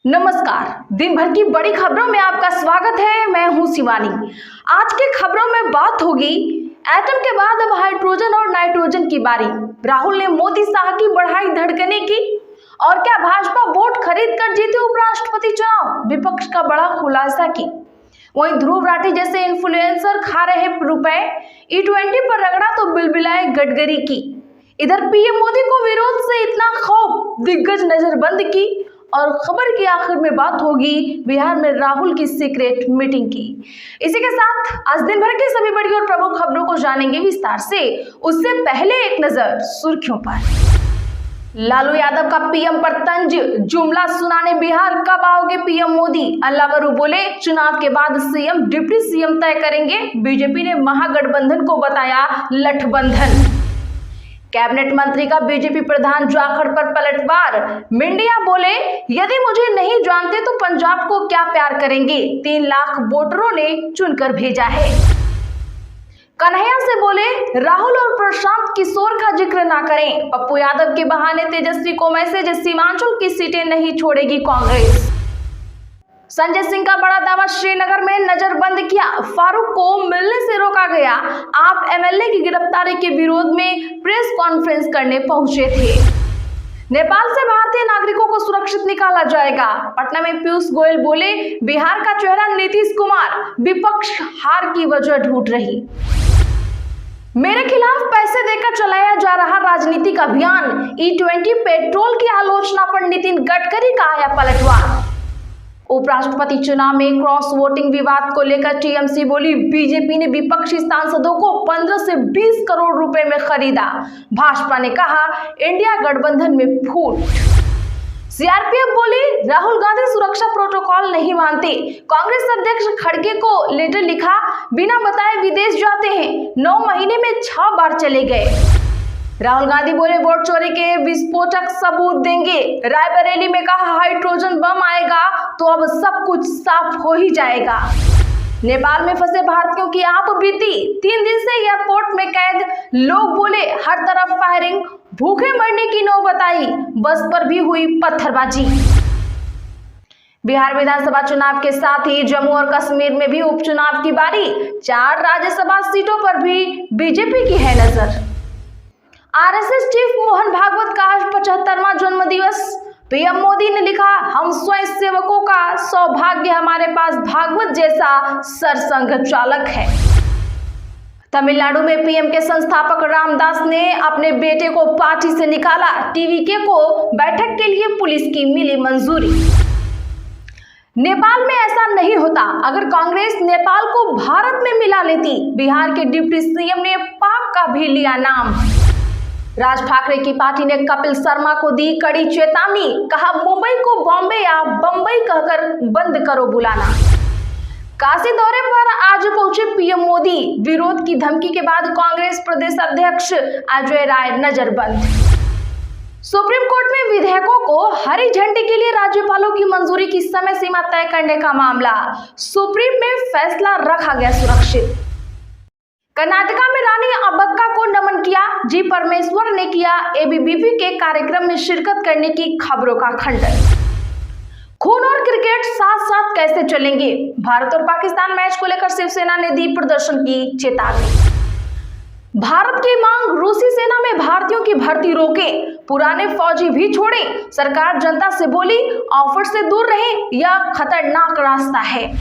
नमस्कार। दिन भर की बड़ी खबरों में आपका स्वागत है। मैं हूं शिवानी। आज की खबरों में बात होगी एटम के बाद अब हाइड्रोजन और नाइट्रोजन की बारी। राहुल ने मोदी शाह की बढ़ाई धड़कने की। और क्या भाजपा वोट खरीद कर जीती उपराष्ट्रपति चुनाव, विपक्ष का बड़ा खुलासा की। वहीं ध्रुव राठी जैसे इन्फ्लुएंसर खा रहे रुपए, E20 पर रगड़ा तो बिलबिलाए गडकरी की। इधर पीएम मोदी को विरोध से इतना खौफ, दिग्गज नजरबंद की। और खबर की आखिर में बात होगी बिहार में राहुल की सीक्रेट मीटिंग की। इसी के साथ आज दिन भर की सभी बड़ी और प्रमुख खबरों को जानेंगे विस्तार से। उससे पहले एक नजर सुर्खियों पर। लालू यादव का पीएम पर तंज, जुमला सुनाने बिहार कब आओगे पीएम मोदी। अल्लावरू बोले चुनाव के बाद सीएम डिप्टी सीएम तय करेंगे। बीजेपी ने महागठबंधन को बताया लठबंधन। कैबिनेट मंत्री का बीजेपी प्रधान जाखड़ पर पलटवार। मिंडिया बोले यदि मुझे नहीं जानते तो पंजाब को क्या प्यार करेंगे। 3 लाख वोटरों ने चुनकर भेजा है। कन्हैया से बोले राहुल और प्रशांत किशोर का जिक्र ना करें। पप्पू यादव के बहाने तेजस्वी को मैसेज, सीमांचल की सीटें नहीं छोड़ेगी कांग्रेस। संजय सिंह का बड़ा दावा, श्रीनगर में नजरबंद किया। फारूक को मिलने से रोका गया। आप एमएलए की गिरफ्तारी के विरोध में प्रेस कॉन्फ्रेंस करने पहुंचे थे। नेपाल से भारतीय नागरिकों को सुरक्षित निकाला जाएगा। पटना में पीयूष गोयल बोले बिहार का चेहरा नीतीश कुमार, विपक्ष हार की वजह ढूंढ रही। मेरे खिलाफ पैसे देकर चलाया जा रहा राजनीतिक अभियान। E20 पेट्रोल की आलोचना पर नितिन गडकरी का आया पलटवार। उपराष्ट्रपति चुनाव में क्रॉस वोटिंग विवाद को लेकर टीएमसी बोली बीजेपी ने विपक्षी सांसदों को 15 से 20 करोड़ रुपए में खरीदा। भाजपा ने कहा इंडिया गठबंधन में फूट। सीआरपीएफ बोली राहुल गांधी सुरक्षा प्रोटोकॉल नहीं मानते। कांग्रेस अध्यक्ष खड़गे को लेटर लिखा, बिना बताए विदेश जाते हैं। 9 महीने में 6 बार चले गए। राहुल गांधी बोले वोट चोरी के विस्फोटक सबूत देंगे। रायबरेली में कहा हाइड्रोजन बम आएगा तो अब सब कुछ साफ हो ही जाएगा। नेपाल में फंसे भारतीयों की आप बीती। 3 दिन से एयरपोर्ट में कैद। लोग बोले हर तरफ फायरिंग, भूखे मरने की नौबत आई। बस पर भी हुई पत्थरबाजी। बिहार विधानसभा चुनाव के साथ ही जम्मू और कश्मीर में भी उपचुनाव की बारी। 4 राज्यसभा सीटों पर भी बीजेपी की है नजर। आरएसएस चीफ मोहन भागवत का आज 75वां जन्मदिवस। पीएम मोदी ने लिखा हम स्वयं सेवकों का सौभाग्य, हमारे पास भागवत जैसा सरसंघ चालक है। तमिलनाडु में पीएम के संस्थापक रामदास ने अपने बेटे को पार्टी से निकाला। टीवीके को बैठक के लिए पुलिस की मिली मंजूरी। नेपाल में ऐसा नहीं होता। अगर कांग्रेस नेपाल को भारत में मिला लेती। बिहार के डिप्टी सीएम ने पाक का भी लिया नाम। राज ठाकरे की पार्टी ने कपिल शर्मा को दी कड़ी चेतावनी। कहा मुंबई को बॉम्बे या बंबई कहकर बंद करो बुलाना। काशी दौरे पर आज पहुंचे पीएम मोदी। विरोध की धमकी के बाद कांग्रेस प्रदेश अध्यक्ष अजय राय नजरबंद। सुप्रीम कोर्ट में विधेयकों को हरी झंडी के लिए राज्यपालों की मंजूरी की समय सीमा तय करने का मामला। सुप्रीम में फैसला रखा गया सुरक्षित। कर्नाटका में रानी अब्बक्का को नमन किया। जी परमेश्वर ने किया एबीवीपी के कार्यक्रम में शिरकत करने की खबरों का खंडन। खून और क्रिकेट साथ साथ कैसे चलेंगे। भारत और पाकिस्तान मैच को लेकर शिवसेना ने दी प्रदर्शन की चेतावनी। भारत की मांग, रूसी सेना में भारतीयों की भर्ती रोके, पुराने फौजी भी छोड़े। सरकार जनता से बोली ऑफर से दूर रहे, यह खतरनाक रास्ता है।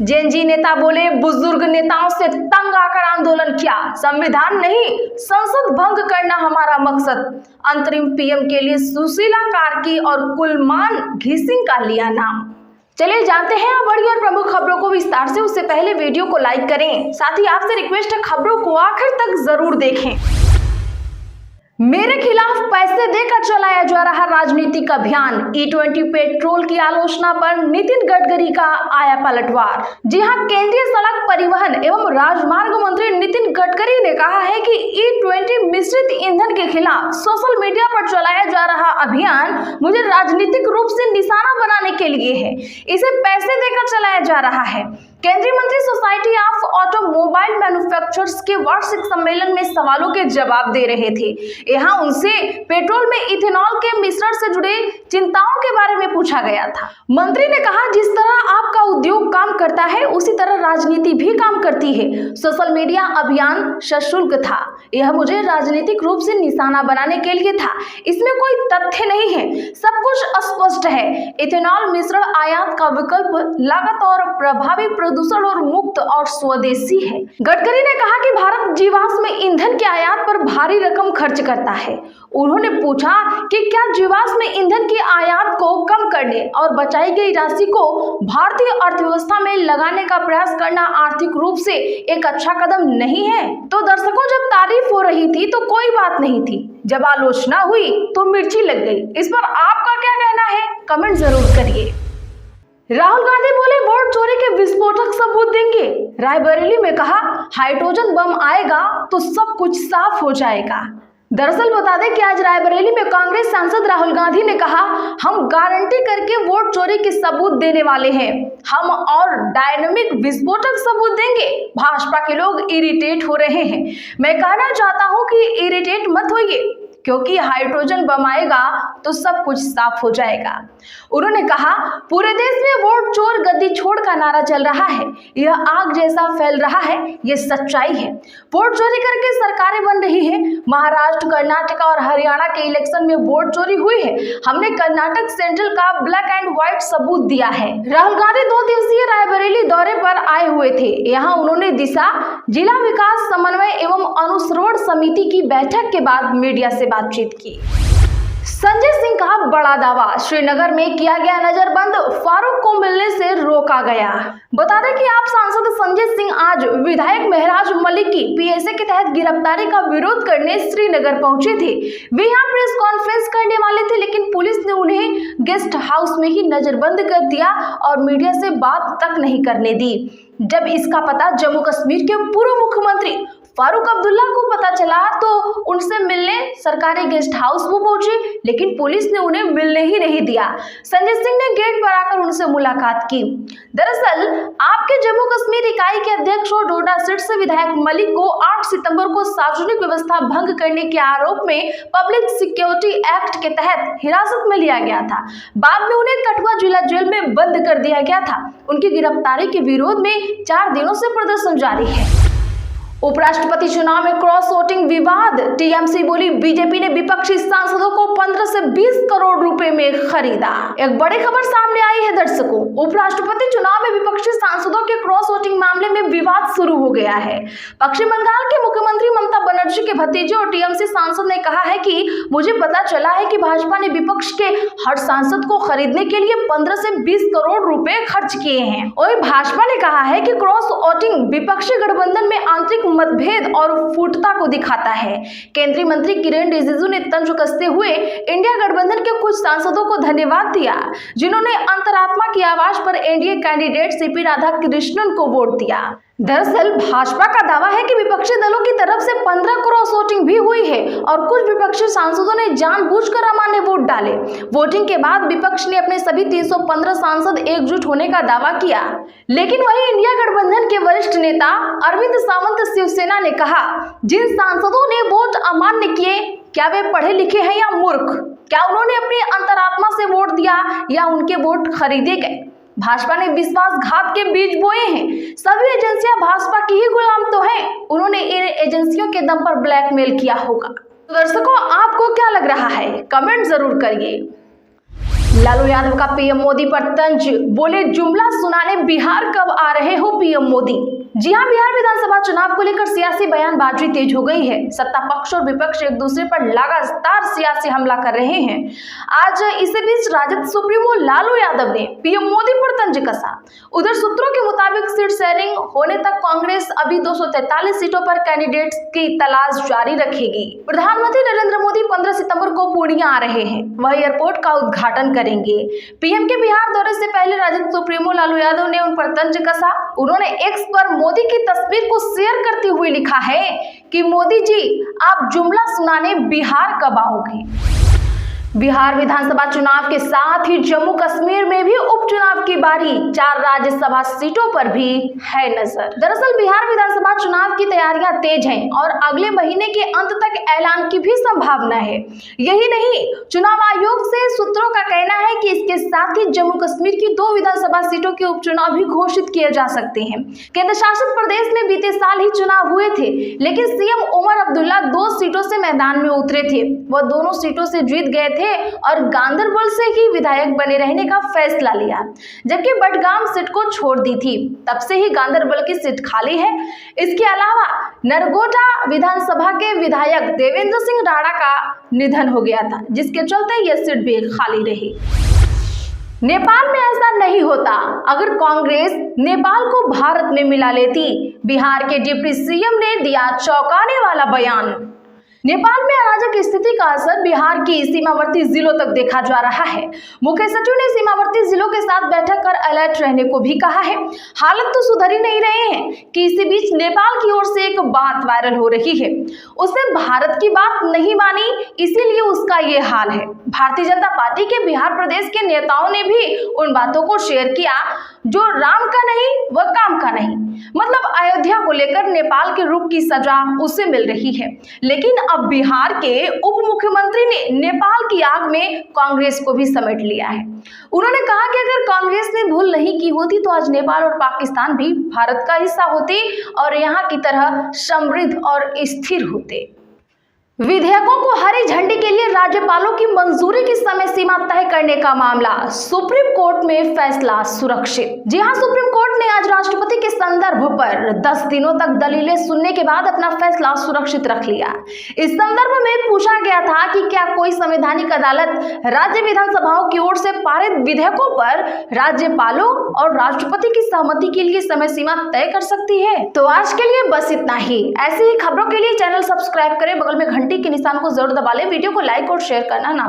जेएनजी नेता बोले बुजुर्ग नेताओं से तंग आकर आंदोलन किया। संविधान नहीं संसद भंग करना हमारा मकसद। अंतरिम पीएम के लिए सुशीला कार्की और कुलमान घिसिंग का लिया नाम। चलिए जानते हैं बड़ी और प्रमुख खबरों को विस्तार से। उससे पहले वीडियो को लाइक करें। साथ ही आपसे रिक्वेस्ट है खबरों को आखिर तक जरूर देखें। मेरे खिलाफ पैसे देकर चलाया जा रहा राजनीतिक अभियान। E20 पेट्रोल की आलोचना पर नितिन गडकरी का आया पलटवार। जी हां, केंद्रीय सड़क परिवहन एवं राजमार्ग मंत्री नितिन गडकरी ने कहा है कि E20 मिश्रित ईंधन के खिलाफ सोशल मीडिया पर चलाया जा रहा अभियान मुझे राजनीतिक रूप से निशाना बनाने के लिए है। इसे पैसे देकर चलाया जा रहा है। केंद्रीय मंत्री सोसाइटी ऑफ ऑटोमोबाइल मैन्युफैक्चरर्स के वार्षिक सम्मेलन में सवालों के जवाब दे रहे थे। यहाँ उनसे पेट्रोल में इथेनॉल के मिश्रण से जुड़े चिंताओं के बारे में पूछा गया था। मंत्री ने कहा, जिस तरह आपका उद्योग काम करता है उसी तरह राजनीति भी काम करती है। सोशल मीडिया अभियान सशुल्क था, यह मुझे राजनीतिक रूप से निशाना बनाने के लिए था, इसमें कोई तथ्य नहीं है, सब कुछ स्पष्ट है। इथेनॉल मिश्रण आयात का विकल्प लागत और प्रभावी प्रदूषण और मुक्त और स्वदेशी है। गडकरी ने कहा कि भारत जीवाश्म ईंधन के आयात पर भारी रकम खर्च करता है। उन्होंने पूछा कि क्या जीवाश्म ईंधन की आयात को कम करने और बचाई गई राशि को भारतीय अर्थव्यवस्था में लगाने का प्रयास करना आर्थिक रूप से एक अच्छा कदम नहीं है। तो दर्शकों, जब तारीफ हो रही थी तो कोई बात नहीं थी, जब आलोचना हुई तो मिर्ची लग गई। इस पर आपका क्या कहना है, कमेंट जरूर करिए। राहुल गांधी बोले, वोट चोरी के विस्फोटक सबूत देंगे। रायबरेली में कहा, हाइड्रोजन बम आएगा तो सब कुछ साफ हो जाएगा। दरअसल बता दें कि आज रायबरेली में कांग्रेस सांसद राहुल गांधी ने कहा, हम गारंटी करके वोट चोरी के सबूत देने वाले हैं, हम और डायनामिक विस्फोटक सबूत देंगे। भाजपा के लोग इरिटेट हो रहे हैं। मैं कहना चाहता हूं कि इरिटेट मत होइए, क्योंकि हाइड्रोजन बम आएगा तो सब कुछ साफ हो जाएगा। उन्होंने कहा, पूरे देश में वोट चोर गद्दी छोड़ का नारा चल रहा है, यह आग जैसा फैल रहा है, यह सच्चाई है। वोट चोरी करके सरकारें बन रही है। महाराष्ट्र, कर्नाटक और हरियाणा के इलेक्शन में वोट चोरी हुई है। हमने कर्नाटक सेंट्रल का ब्लैक एंड व्हाइट सबूत दिया है। राहुल गांधी 2 दिवसीय रायबरेली दौरे पर आए हुए थे। यहाँ उन्होंने दिशा जिला विकास समन्वय एवं अनुश्रवण समिति की बैठक के बाद मीडिया से बातचीत की। संजय सिंह का बड़ा दावा, श्रीनगर में किया गया नजरबंद, फारूक को मिलने से रोका गया। बता दें कि आप सांसद संजय सिंह आज विधायक महराज मलिक की पीएसए के तहत गिरफ्तारी का विरोध करने श्रीनगर पहुंचे थे। वे यहां प्रेस कॉन्फ्रेंस करने वाले थे, लेकिन पुलिस ने उन्हें गेस्ट हाउस में ही नजरबंद कर दिया और मीडिया से बात तक नहीं करने दी। जब इसका पता जम्मू कश्मीर के पूर्व मुख्यमंत्री फारूक अब्दुल्ला को पता चला तो उनसे मिलने सरकारी गेस्ट हाउस वो पहुंचे, लेकिन पुलिस ने उन्हें मिलने ही नहीं दिया। संजय सिंह ने गेट पर आकर उनसे मुलाकात की। दरअसल आपके जम्मू कश्मीर इकाई के अध्यक्ष और डोडा सीट से विधायक मलिक को 8 सितंबर को सार्वजनिक व्यवस्था भंग करने के आरोप में पब्लिक सिक्योरिटी एक्ट के तहत हिरासत में लिया गया था। बाद में उन्हें कठुआ जिला जेल में बंद कर दिया गया था। उनकी गिरफ्तारी के विरोध में 4 दिनों से प्रदर्शन जारी है। उपराष्ट्रपति चुनाव में क्रॉस वोटिंग विवाद, टीएमसी बोली, बीजेपी ने विपक्षी सांसदों को 15 से 20 करोड़ रुपए में खरीदा। एक बड़ी खबर सामने आई है दर्शकों, उपराष्ट्रपति चुनाव में विपक्षी सांसदों के क्रॉस वोटिंग मामले में विवाद शुरू हो गया है। पश्चिम बंगाल के मुख्यमंत्री ममता बनर्जी के भतीजे और टीएमसी सांसद ने कहा है कि मुझे पता चला है कि भाजपा ने विपक्ष के हर सांसद को खरीदने के लिए 15 से 20 करोड़ रुपए खर्च किए हैं। और भाजपा ने कहा है कि क्रॉस वोटिंग विपक्षी गठबंधन में आंतरिक मतभेद और फूटता को दिखाता है। केंद्रीय मंत्री किरेन रिजिजू ने तंज कसते हुए इंडिया गठबंधन के कुछ सांसदों को धन्यवाद दिया, जिन्होंने अंतरात्मा की आवाज पर एनडीए कैंडिडेट सीपी राधाकृष्णन को वोट दिया। दरअसल भाजपा का दावा है कि विपक्षी दलों की तरफ से 15 क्रॉस वोटिंग भी हुई है और कुछ विपक्षी सांसदों ने जानबूझकर अमान्य वोट डाले। वोटिंग के बाद विपक्ष ने अपने सभी 315 सांसद एकजुट होने का दावा किया, लेकिन वही इंडिया गठबंधन के वरिष्ठ नेता अरविंद सावंत शिवसेना ने कहा, जिन सांसदों ने वोट अमान्य किए, क्या वे पढ़े लिखे हैं या मूर्ख? क्या उन्होंने अपनी अंतरात्मा से वोट दिया या उनके वोट खरीदे गए? भाजपा ने विश्वासघात के बीज बोए हैं। सभी एजेंसियां भाजपा की ही गुलाम तो हैं। उन्होंने इन एजेंसियों के दम पर ब्लैकमेल किया होगा। तो दर्शकों, आपको क्या लग रहा है, कमेंट जरूर करिए। लालू यादव का पीएम मोदी पर तंज, बोले जुमला सुनाने बिहार कब आ रहे हो पीएम मोदी। जी हां, बिहार विधानसभा चुनाव को लेकर सियासी बयानबाजी तेज हो गई है। सत्ता पक्ष और विपक्ष एक दूसरे पर लगातार सियासी हमला कर रहे हैं। आज इसी बीच राजद सुप्रीमो लालू यादव ने पीएम मोदी पर तंज कसा। उधर सूत्रों के मुताबिक सीट शेयरिंग होने तक कांग्रेस अभी 243 सीटों पर कैंडिडेट्स की तलाश जारी रखेगी। प्रधानमंत्री नरेंद्र मोदी 15 सितंबर को पूर्णिया आ रहे हैं। वह एयरपोर्ट का उद्घाटन करेंगे। पीएम के बिहार दौरे से पहले राजद सुप्रीमो लालू यादव ने उन पर तंज कसा। उन्होंने एक्स पर मोदी की तस्वीर को शेयर करते हुए लिखा है कि मोदी जी, आप जुमला सुनाने बिहार कब आओगे। बिहार विधानसभा चुनाव के साथ ही जम्मू कश्मीर में भी उपचुनाव की बारी, 4 राज्यसभा सीटों पर भी है नजर। दरअसल बिहार विधानसभा चुनाव की तैयारियां तेज हैं और अगले महीने के अंत तक ऐलान की भी संभावना है। यही नहीं, चुनाव आयोग से सूत्रों का कहना है कि इसके साथ ही जम्मू कश्मीर की 2 विधानसभा सीटों के उपचुनाव भी घोषित किए जा सकते हैं। केंद्र शासित प्रदेश में बीते साल ही चुनाव हुए थे, लेकिन सीएम उमर अब्दुल्ला 2 सीटों से मैदान में उतरे थे। वह दोनों सीटों से जीत गए थे और गांदरबल से ही विधायक बने रहने का फैसला लिया, जबकि बडगाम सीट को छोड़ दी थी। तब से ही गांदरबल की सीट खाली है। इसके अलावा नरगोटा विधानसभा के विधायक देवेंद्र सिंह राणा का निधन हो गया था, जिसके चलते यह सीट भी खाली रही। नेपाल में ऐसा नहीं होता अगर कांग्रेस नेपाल को भारत में मिला लेती। बिहार के डिप्टी सीएम ने दिया चौंकाने वाला बयान। नेपाल में अराजक स्थिति का असर बिहार की सीमावर्ती जिलों तक देखा जा रहा है। मुख्य सचिव ने सीमावर्ती जिलों के साथ बैठक कर अलर्ट रहने को भी कहा है। हालत तो सुधर ही नहीं रहे हैं कि इसी बीच नेपाल की ओर से एक बात वायरल हो रही है। उसने भारत की बात नहीं मानी, इसीलिए उसका ये हाल है। भारतीय जनता पार्टी के बिहार प्रदेश के नेताओं ने भी उन बातों को शेयर किया जो राम का नहीं वह काम का नहीं। मतलब अयोध्या को लेकर नेपाल के रुख की सजा उसे मिल रही है, लेकिन अब बिहार के उप मुख्यमंत्री ने नेपाल की आग में कांग्रेस को भी समेट लिया है। उन्होंने कहा कि अगर कांग्रेस ने भूल नहीं की होती तो आज नेपाल और पाकिस्तान भी भारत का हिस्सा होते और यहाँ की तरह समृद्ध और स्थिर होते। विधेयकों को हरी झंडी के लिए राज्यपालों की मंजूरी की समय सीमा तय करने का मामला, सुप्रीम कोर्ट में फैसला सुरक्षित। जी हां, सुप्रीम कोर्ट ने आज राष्ट्रपति के संदर्भ पर 10 दिनों तक दलीलें सुनने के बाद अपना फैसला सुरक्षित रख लिया। इस संदर्भ में पूछा गया था कि क्या कोई संवैधानिक अदालत राज्य विधानसभाओं की ओर से पारित विधेयकों पर राज्यपालों और राष्ट्रपति की सहमति के लिए समय सीमा तय कर सकती है। तो आज के लिए बस इतना ही। ऐसी ही खबरों के लिए चैनल सब्सक्राइब करें, बगल में घंटी के निशान को जरूर दबा लें, वीडियो को लाइक और शेयर करना ना